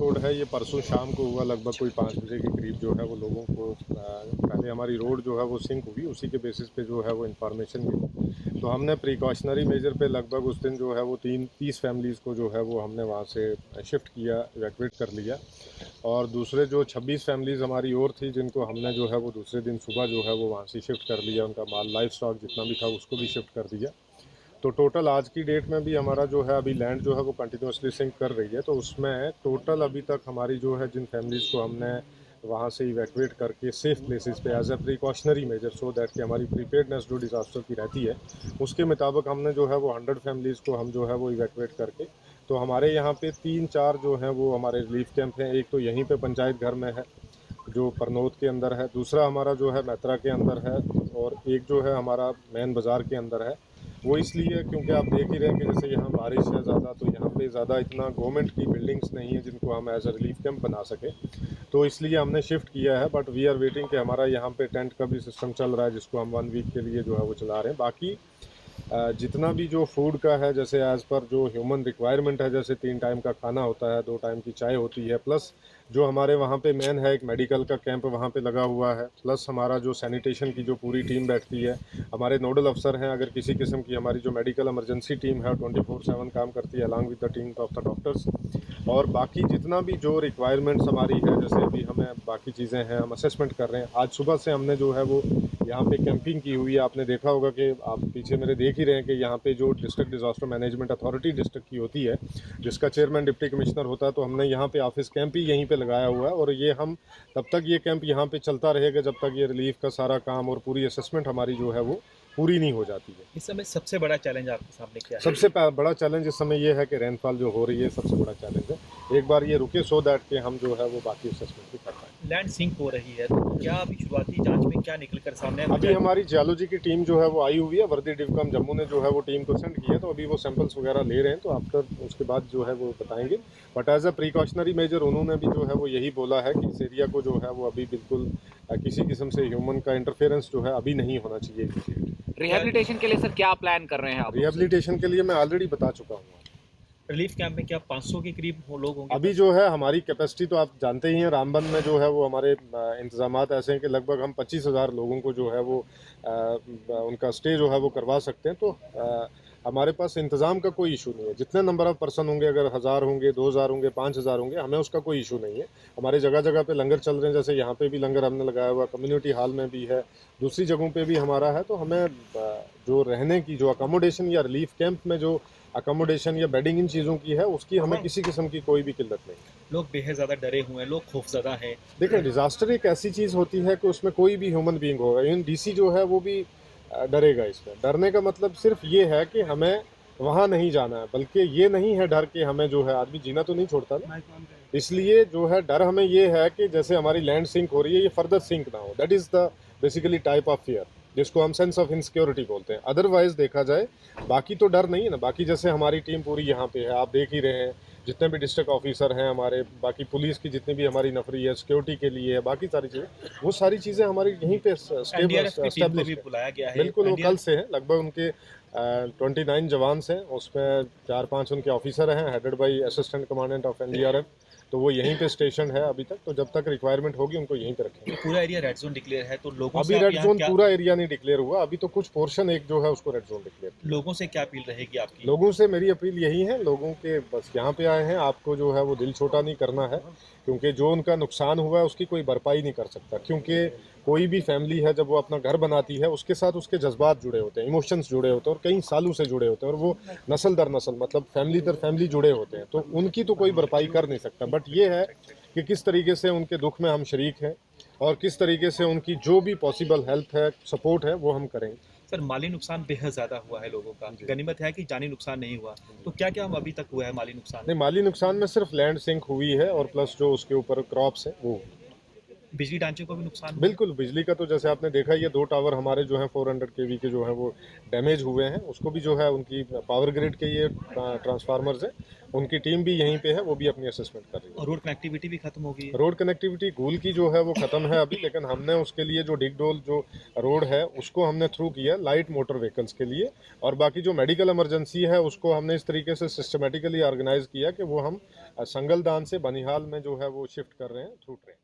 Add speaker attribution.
Speaker 1: Episode है ये परसों शाम को हुआ, लगभग कोई 5 बजे के करीब जो है वो लोगों को पहले हमारी रोड जो है वो सिंक हुई, उसी के बेसिस पे जो है वो इन्फॉर्मेशन मिली। तो हमने प्रिकॉशनरी मेजर पे लगभग उस दिन जो है वो 30 फैमिलीज़ को जो है वो हमने वहाँ से शिफ्ट किया, इवैक्यूएट कर लिया। और दूसरे जो 26 फैमिलीज़ हमारी और थी जिनको हमने जो है वो दूसरे दिन सुबह जो है वो वहाँ से शिफ्ट कर लिया, उनका माल लाइफ स्टॉक जितना भी था उसको भी शिफ्ट कर दिया। तो टोटल आज की डेट में भी हमारा जो है अभी लैंड जो है वो कंटिन्यूसली सिंक कर रही है। तो उसमें टोटल अभी तक हमारी जो है जिन फैमिलीज़ को हमने वहाँ से इवैक्यूएट करके सेफ़ प्लेसेस पे as a precautionary measure so that कि हमारी प्रिपेयर्डनेस जो डिज़ास्टर की रहती है उसके मुताबिक हमने जो है वो 100 फैमिलीज़ को हम जो है वो इवैक्यूएट करके, तो हमारे यहाँ पे 3-4 जो हैं वो हमारे रिलीफ कैंप हैं। एक तो यहीं पे पंचायत घर में है जो परनौत के अंदर है, दूसरा हमारा जो है मैत्रा के अंदर है, और एक जो है हमारा मेन बाज़ार के अंदर है। वो इसलिए क्योंकि आप देख ही रहे हैं कि जैसे यहाँ बारिश है ज़्यादा, तो यहाँ पे ज़्यादा इतना गवर्नमेंट की बिल्डिंग्स नहीं है जिनको हम एज अ रिलीफ कैंप बना सकें। तो इसलिए हमने शिफ्ट किया है, बट वी आर वेटिंग कि हमारा यहाँ पे टेंट का भी सिस्टम चल रहा है जिसको हम 1 वीक के लिए जो है वो चला रहे हैं। बाकी जितना भी जो फूड का है, जैसे एज़ पर जो ह्यूमन रिक्वायरमेंट है, जैसे 3 टाइम का खाना होता है, 2 टाइम की चाय होती है, प्लस जो हमारे वहाँ पे मेन है एक मेडिकल का कैंप वहाँ पे लगा हुआ है, प्लस हमारा जो सैनिटेशन की जो पूरी टीम बैठती है, हमारे नोडल अफसर हैं, अगर किसी किस्म की हमारी जो मेडिकल इमरजेंसी टीम है 24/7 काम करती है along with the team of the doctors. और बाकी जितना भी जो रिक्वायरमेंट्स हमारी है, जैसे अभी हमें बाकी चीज़ें हैं हम असेसमेंट कर रहे हैं। आज सुबह से हमने जो है वो यहाँ पे कैंपिंग की हुई है। आपने देखा होगा कि आप पीछे मेरे देख ही रहे हैं कि यहाँ पे जो district disaster management authority district की होती है, जिसका चेयरमैन डिप्टी कमिश्नर होता है, तो हमने यहाँ पे ऑफिस कैंप ही यहीं पे लगाया हुआ है। और ये हम तब तक ये कैंप यहाँ पे चलता रहेगा जब तक ये रिलीफ का सारा काम और पूरी असेसमेंट हमारी जो है वो पूरी नहीं हो जाती है।
Speaker 2: इस समय सबसे बड़ा चैलेंज आपके सामने क्या है?
Speaker 1: सबसे बड़ा चैलेंज इस समय ये है कि रेनफॉल जो हो रही है, सबसे बड़ा चैलेंज है। एक बार ये रुके सो दैट कि हम जो है वो बाकी असेसमेंट भी कर पाएँ।
Speaker 2: लैंड सिंक हो रही है, तो क्या अभी शुरुआती जांच में क्या निकल कर सामने आया?
Speaker 1: अभी हमारी जियोलॉजी की टीम जो है वो आई हुई है, वर्दी डिवकम जम्मू ने जो है वो टीम को सेंड किया है, तो अभी वो सैंपल्स वगैरह ले रहे हैं, तो आफ्टर उसके बाद जो है वो बताएंगे। But as a precautionary measure उन्होंने भी जो है वो यही बोला है कि इस एरिया को जो है वो अभी बिल्कुल किसी किस्म से ह्यूमन का इंटरफेरेंस जो है अभी नहीं होना चाहिए।
Speaker 3: रिहेबिलिटेशन के लिए सर क्या प्लान कर रहे हैं आप?
Speaker 1: रिहेबिलिटेशन के लिए मैं ऑलरेडी बता चुका हूँ।
Speaker 2: रिलीफ कैंप में क्या 500 के करीब लोग होंगे?
Speaker 1: अभी जो है हमारी कैपेसिटी तो आप जानते ही हैं, रामबन में जो है वो हमारे इंतजामात ऐसे हैं कि लगभग हम 25,000 लोगों को जो है वो उनका स्टे जो है वो करवा सकते हैं। तो हमारे पास इंतज़ाम का कोई इशू नहीं है। जितने नंबर ऑफ़ पर्सन होंगे, अगर 1000 होंगे, 2000 होंगे, 5000 होंगे, हमें उसका कोई इशू नहीं है। हमारे जगह जगह पे लंगर चल रहे हैं, जैसे यहाँ पे भी लंगर हमने लगाया हुआ, कम्युनिटी हॉल में भी है, दूसरी जगहों पे भी हमारा है। तो हमें जो रहने की जो अकोमोडेशन या रिलीफ कैंप में जो अकोमोडेशन या बेडिंग इन चीज़ों की है, उसकी हमें किसी किस्म की कोई भी किल्लत नहीं।
Speaker 2: लोग बेहद ज़्यादा डरे हुए हैं, लोग खौफज़दा हैं।
Speaker 1: देखिए, डिज़ास्टर एक ऐसी चीज़ होती है कि उसमें कोई भी ह्यूमन बीइंग होगा, इवन डीसी जो है वो भी डरेगा। इसमें डरने का मतलब सिर्फ ये है कि हमें वहाँ नहीं जाना है, बल्कि ये नहीं है डर कि हमें जो है आदमी जीना तो नहीं छोड़ता ना। इसलिए जो है डर हमें ये है कि जैसे हमारी लैंड सिंक हो रही है, ये फर्दर सिंक ना हो। That is the basically type of fear जिसको हम सेंस ऑफ इनसिक्योरिटी बोलते हैं। अदरवाइज देखा जाए बाकी तो डर नहीं है ना। बाकी जैसे हमारी टीम पूरी यहाँ पे है, आप देख ही रहे हैं, जितने भी डिस्ट्रिक्ट ऑफिसर हैं हमारे, बाकी पुलिस की जितनी भी हमारी नफरी है, सिक्योरिटी के लिए है, बाकी सारी चीज़ें, वो सारी चीज़ें हमारी यहीं पे
Speaker 2: एनडीआरएफ की टीम को भी
Speaker 1: स्टेब्लिश।
Speaker 2: बुलाया गया है।
Speaker 1: बिल्कुल, वो कल
Speaker 2: एनडीआरएफ
Speaker 1: से हैं। लगभग उनके 29 जवान्स हैं, उसमें 4-5 उनके ऑफिसर हैं, headed by assistant commandant of NDRF. तो वो यहीं पे स्टेशन है अभी तक। तो जब तक रिक्वायरमेंट होगी उनको यहीं पे रखेंगे।
Speaker 2: पूरा एरिया रेड जोन डिक्लेयर है, तो लोगों
Speaker 1: अभी
Speaker 2: से आप
Speaker 1: रेड
Speaker 2: यहाँ
Speaker 1: जोन
Speaker 2: क्या,
Speaker 1: पूरा एरिया नहीं डिक्लेयर हुआ, अभी तो कुछ पोर्शन एक जो है उसको रेड जोन डिक्लेयर।
Speaker 2: लोगों से क्या अपील रहेगी आपकी?
Speaker 1: लोगों से मेरी अपील यही है, लोगों के बस यहाँ पे आए हैं, आपको जो है वो दिल छोटा नहीं करना है, क्योंकि जो उनका नुकसान हुआ है उसकी कोई भरपाई नहीं कर सकता। क्योंकि कोई भी फैमिली है जब वो अपना घर बनाती है, उसके साथ उसके जज्बात जुड़े होते हैं, इमोशंस जुड़े होते हैं, और कई सालों से जुड़े होते हैं, और वो नस्ल दर नस्ल, मतलब फैमिली दर फैमिली जुड़े होते हैं। तो उनकी तो कोई भरपाई कर नहीं सकता। बट ये है कि किस तरीके से उनके दुख में हम शरीक हैं, और किस तरीके से उनकी जो भी पॉसिबल हेल्प है, सपोर्ट है, वो हम करेंगे।
Speaker 2: सर, माली नुकसान बेहद ज़्यादा हुआ है लोगों का। गनीमत है कि जानी नुकसान नहीं हुआ, तो क्या क्या अभी तक हुआ है माली नुकसान?
Speaker 1: नहीं, माली नुकसान में सिर्फ लैंड सिंक हुई है, और प्लस जो उसके ऊपर क्रॉप्स है वो।
Speaker 2: बिजली ढांचे को भी नुकसान हुआ?
Speaker 1: बिल्कुल, बिजली का तो जैसे आपने देखा ये 2 टावर हमारे जो हैं 400 केवी के जो हैं वो डैमेज हुए हैं। उसको भी जो है उनकी पावर ग्रिड के ये ट्रांसफार्मर्स हैं, उनकी टीम भी यहीं पे है, वो भी अपनी असेसमेंट कर रही है।
Speaker 2: और रोड कनेक्टिविटी भी खत्म हो गई है।
Speaker 1: रोड कनेक्टिविटी गूल की जो है वो ख़त्म है अभी, लेकिन हमने उसके लिए जो डिगडोल जो रोड है उसको हमने थ्रू किया लाइट मोटर व्हीकल्स के लिए, और बाकी जो मेडिकल इमरजेंसी है उसको हमने इस तरीके से सिस्टमेटिकली ऑर्गेनाइज किया कि वो हम संगलदान से बनिहाल में जो है वो शिफ्ट कर रहे हैं थ्रू ट्रेन।